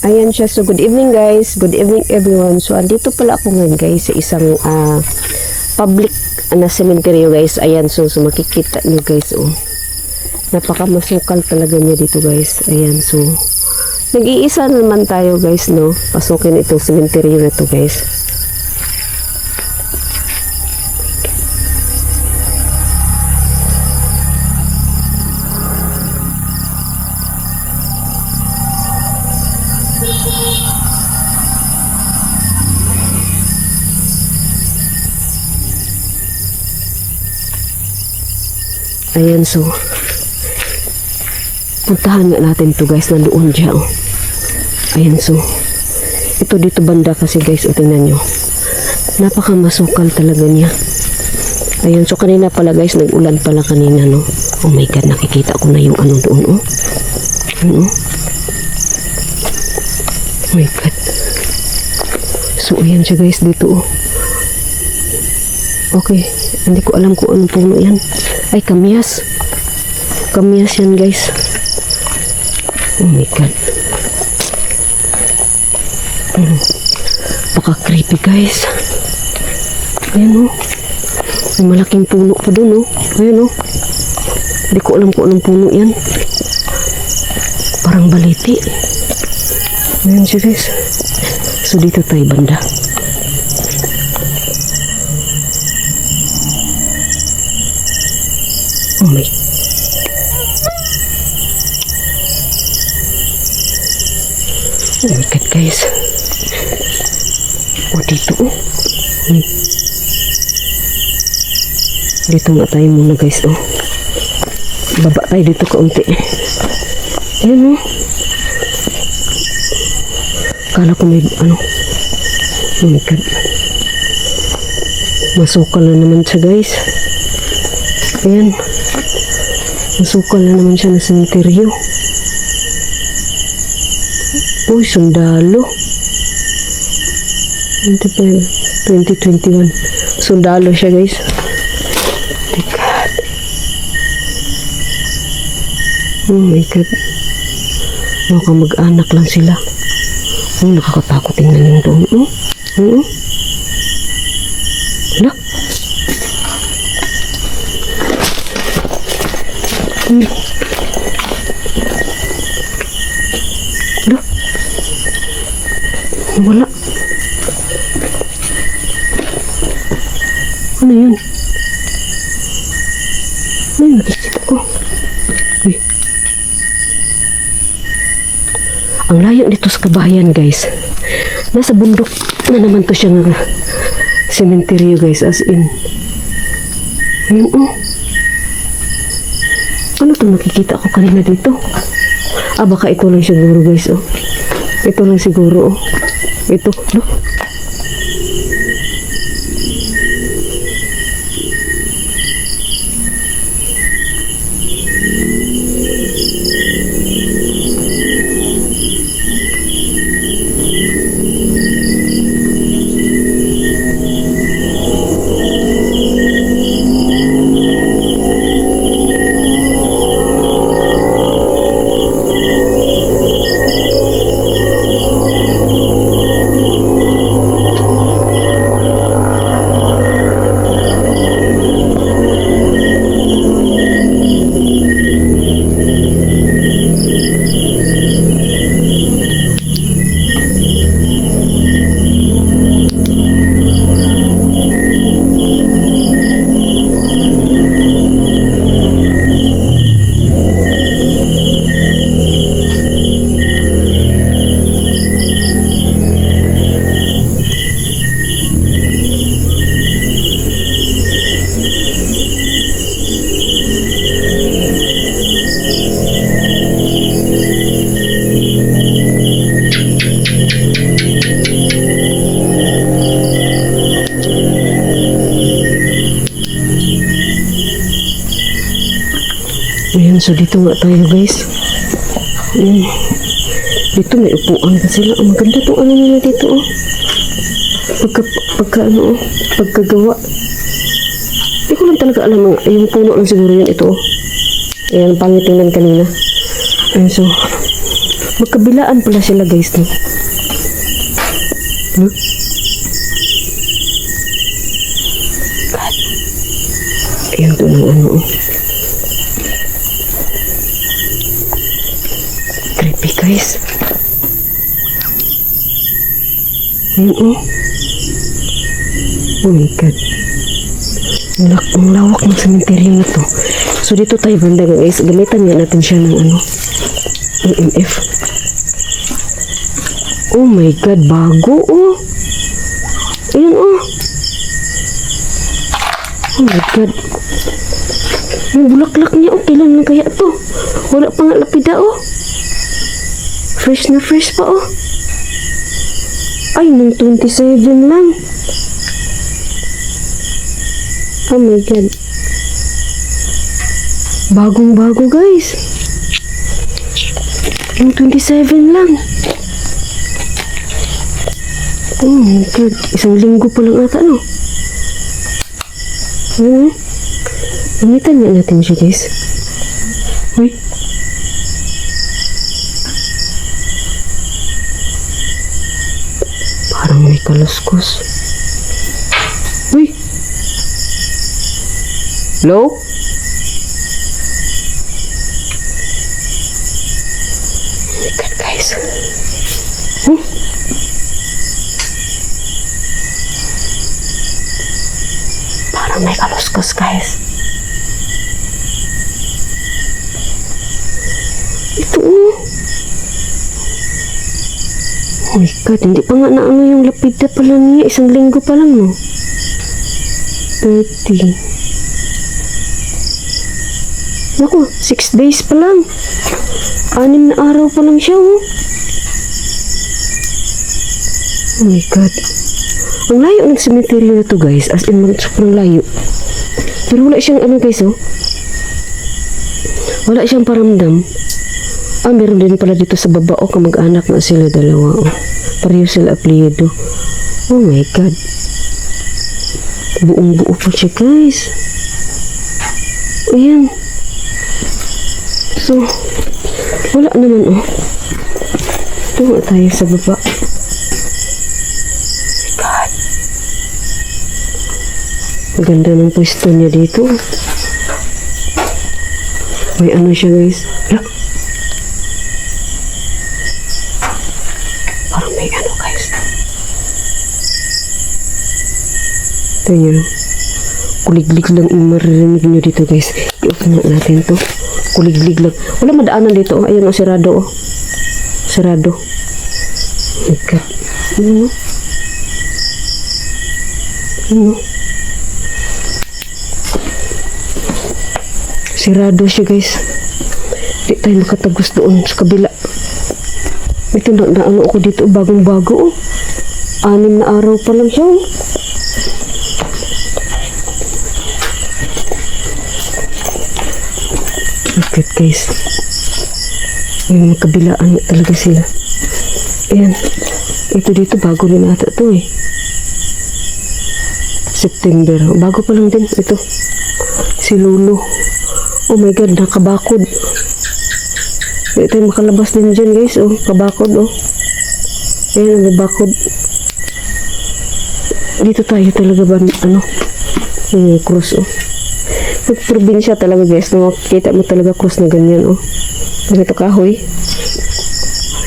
Ayan siya. So, good evening guys. Good evening everyone. So, andito pala ako ngayon guys sa isang public na cemetery guys. Ayan. So, makikita nyo guys. Oh. Napakamasukal talaga niya dito guys. Ayan. So, nag-iisa naman tayo guys, no? Pasukin itong cemetery na to guys. Ayan, so puntahan nga natin to guys, na doon dyan. Oh. Ayan, so ito dito banda kasi guys, o tingnan nyo, napakamasukal talaga niya. Ayan, so kanina pala guys, nag-ulan pala kanina, no? Oh my god, nakikita ko na yung ano doon, oh. Ano? Oh my god. So ayan siya guys dito, oh. Okay, hindi ko alam kung anong puno yan. Ay, kamyas. Kamyas yan guys. Oh my god. Baka creepy guys. Ayan, oh. May malaking puno pa dun, oh. Ayan, oh. Hindi ko alam kung anong puno yan. Parang baliti. Ayan siya guys. So dito tayo banda. Oh my. Oh my god guys. Oh dito, oh. Dito nga tayo muna guys, oh. Baba tayo dito kaunti. Ayan, oh. Kala ko may ano. Oh my god. Masukal na naman siya guys. Ayan. Masukal na naman siya na sementeryo. Uy, sundalo. 2021. Sundalo siya guys. Oh my god. Oh my god. Baka mag-anak lang sila. Oh, nakakatakot tingnan yung doon. Oh. Hala. Hala. Wala. Ano yun? Ano yun? Nakikita ko. Uy. Ang layo dito sa kabahayan guys. Nasa bundok na naman to siya nga cemetery guys, as in. Ayun, oh. Ano to nakikita ko kanina dito? Baka ito lang siguro guys, oh. Ito lang siguro, oh. Ito, no? Ayan, so dito nga tayo guys. Ayan. Dito may upuan ka sila. Ang maganda itong ano nila dito, oh. Pagkagawa. Hindi ko lang talaga alam. Yung puno lang siguro yun ito, oh. Ayan, pangit tingnan kanina. Ayan, so Magkabilaan pala sila guys, no? No? God. Ayan to ng ano, oh. Creepy guys. Ayan, oh. Oh my God. Ang lawak ng sementeryo na to. So dito tayo banda guys. Gamitan nga natin siya ng ano, EMF. Oh my God, bago oh. Ayan oh. Oh my God. Yung bulaklak niya oh, kailan na kaya to? Wala pa nga lapida oh. Fresh na fresh pa oh. Ay, nung 27 lang. Oh my God. Bagong-bago guys. Yung 27 lang. Oh my God. Isang linggo pa lang ata, no? Gamitan nga natin siya guys. Uy. Parang may kaluskos. Uy. Hello? God, guys. Parang may kaluskos, guys. Ito, oh. Oh my God, hindi pa nga na ano yung lapida pa lang niya. Isang linggo pa lang, no? 30. Naku, 6 days pa lang. 6 na araw pa lang siya, oh. Oh my God. Ang layo ng cemetery na to, guys. As in, sobrang layo. Pero wala siyang ano, guys, oh. Wala siyang paramdam. Ah, meron din pala dito sa baba, oh. Kamag-anak na sila dalawa, oh. Pareho sila apelyido. Oh my God. Buong-buo pa siya, guys. Ayan. So, wala naman, oh. Ito nga tayo sa baba. God. Maganda ng pwesto niya dito. May ano siya, guys. Look. Parang may ano, guys. Ito yun. Kuliglig lang yung maririnig nyo dito, guys. I-off na natin to. Kuliglig lang. Wala madaanan dito. Ayun o, sirado o. Sirado. Oh my God. Ano? Ano? Sirado siya, guys. Di tayo makatagos doon sa kabila. Ito na ano ako dito. Bagong-bago o. 6 na araw pa lang siya o. Bakit, guys? Yung magkabilaan talaga sila. Ayan. Ito dito, bago din ata ito eh. September. Bago pa lang din. Ito. Si Lulu. Oh my God, nakabakod. Hindi tayo makalabas din dyan, guys. Oh, kabakod, oh. Ayan, nabakod. Dito tayo talaga ba, ano? Yung cross, oh. Probinsya talaga, guys, no? Kita mo talaga cross na ganyan, oh. Ganito kahoy.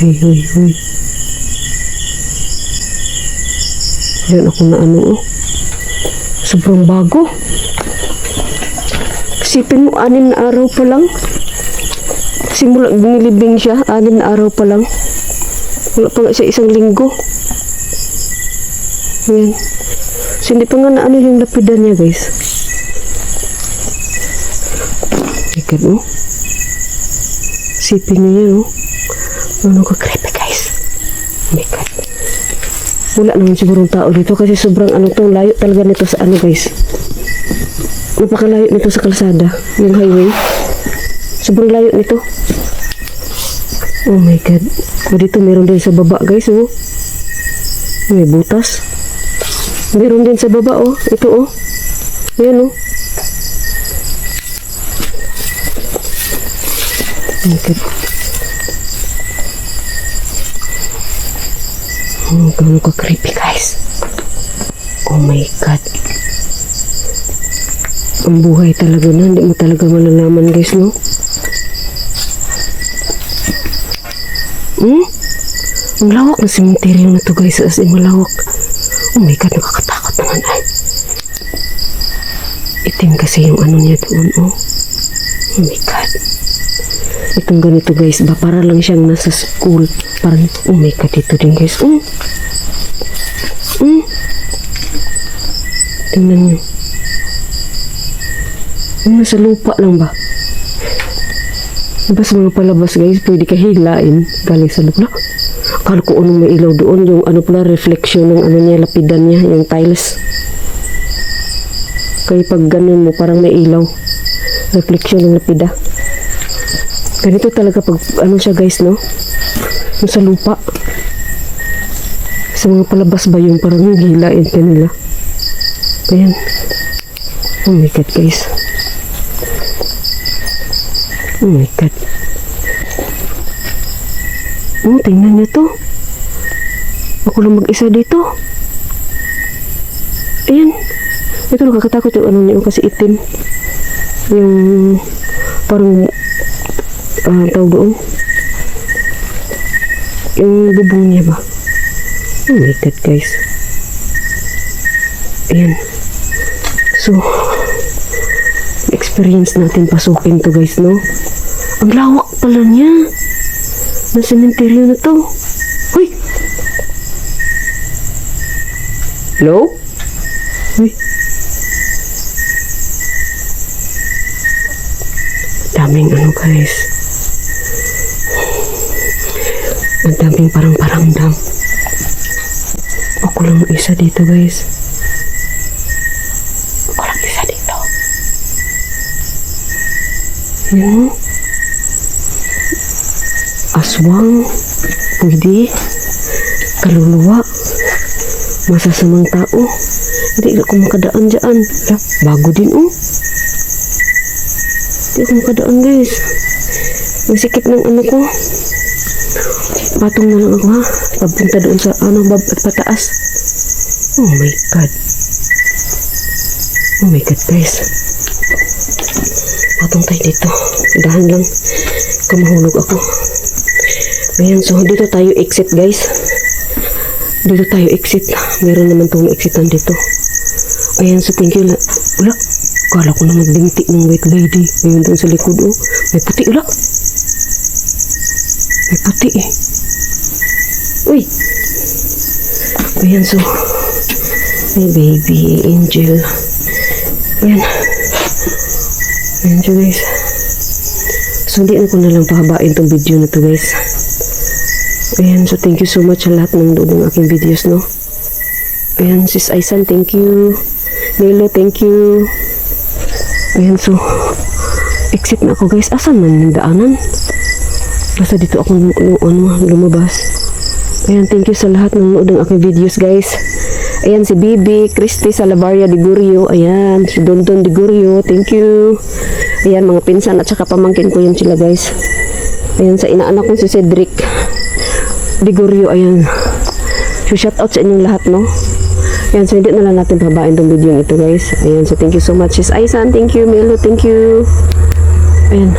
Ay, huy, huy. Yan ako na ano, oh. Sobrang bago. Isipin mo, 6 na araw pa lang. Simula, binilibing siya, 6 na araw pa lang. Wala pa nga siya 1 linggo. Yan. So, hindi pa nga na ano yung lapidan niya, guys. God, oh. Sipin niyo yan, oh. Ano ka creepy, guys. Oh my God. Wala naman sigurong tao dito kasi sobrang ano to, layo talaga nito sa ano, guys. Napakalayo nito sa kalsada, yung highway. Sobrang layo nito. Oh my God. O dito meron din sa baba, guys, oh. May butas. Meron din sa baba, oh. Ito, oh. Ayan, oh. Oh my God. Ganun ka creepy guys. Oh my God. Ang buhay talaga na, hindi mo talaga malalaman guys, no? Ang lawak na cemetery na to guys, as in malawak. Oh my God, nakakatakot naman ay. Itim kasi yung ano niya doon, oh. Oh my God. Itong ganito guys, ba para lang siyang nasa school. Parang, oh my God, ito din guys. Tingnan nyo. Nasa lupa lang ba? Diba sa mga palabas guys, pwede ka hilain galing sa lupa. Akala ko anong may ilaw doon, yung ano pala, reflection ng ano niya, lapidan niya, yung tiles. Kaya pag ganun mo, parang may ilaw. Reflection ng lapida. Ganito talaga pag ano siya guys, no? Yung sa lupa. Sa mga palabas ba yung parang hilain ka nila. Ayan. Oh my God guys. Oh my God. Oh, tingnan niyo to. Ako lang mag-isa dito. Ayan. Ito nakakatakot yung ano niyo kasi itim. Yung parang tawag doon. Yung bubong niya ba? Oh my God guys. Ayan. So, experience natin pasukin to guys, no? Ang lawak pala niya. Na sementeryo na to. Uy! Hello? Uy! Daming ano guys. Ang daming parang paramdam. Ako lang isa dito guys. Ako lang isa dito. Yan. Aswang. Pwede. Kaluluwa. Masasamang tao. Hindi ako makadaan dyan. Bago din oh. Hindi ako makadaan guys. Ang sikip ng ano ko. Patong na lang ako ha. Papunta doon sa ano, pataas. Oh my God. Oh my God guys. Patong tayo dito. Dahan lang. Kamahulog ako. Ayan, so dito tayo exit guys. Dito tayo exit. Meron naman itong exitan dito. Ayan, so thank you. Wala. Kala ko na magbinti ng white lady. Ngayon doon sa likod oh. May puti. Wala. May puti eh. Uy. Ayan, so may baby angel. Ayan. Ayan so guys. So hindi ko na lang pahabain tong video na to guys. Ayan, so thank you so much sa lahat ng doon ng aking videos, no? Ayan, sis Aisan, thank you. Nilo, thank you. Ayan, so exit na ako guys. Asan man yung daanan? Basta dito ako lumabas. Ayan, thank you sa lahat ng nood ng aking videos guys. Ayan, si Bibi, Christy Salabaria de Gurio. Ayan, si Dondon de Gurio, thank you. Ayan, mga pinsan at saka pamangkin ko yun sila guys. Ayan, sa inaanak ko si Cedric de Gurio, ayan. So shout out sa inyong lahat, no? Ayan, so hindi na lang natin pabain tong video ito guys. Ayan, so thank you so much sis Aisan, thank you. Melo, thank you. Ayan.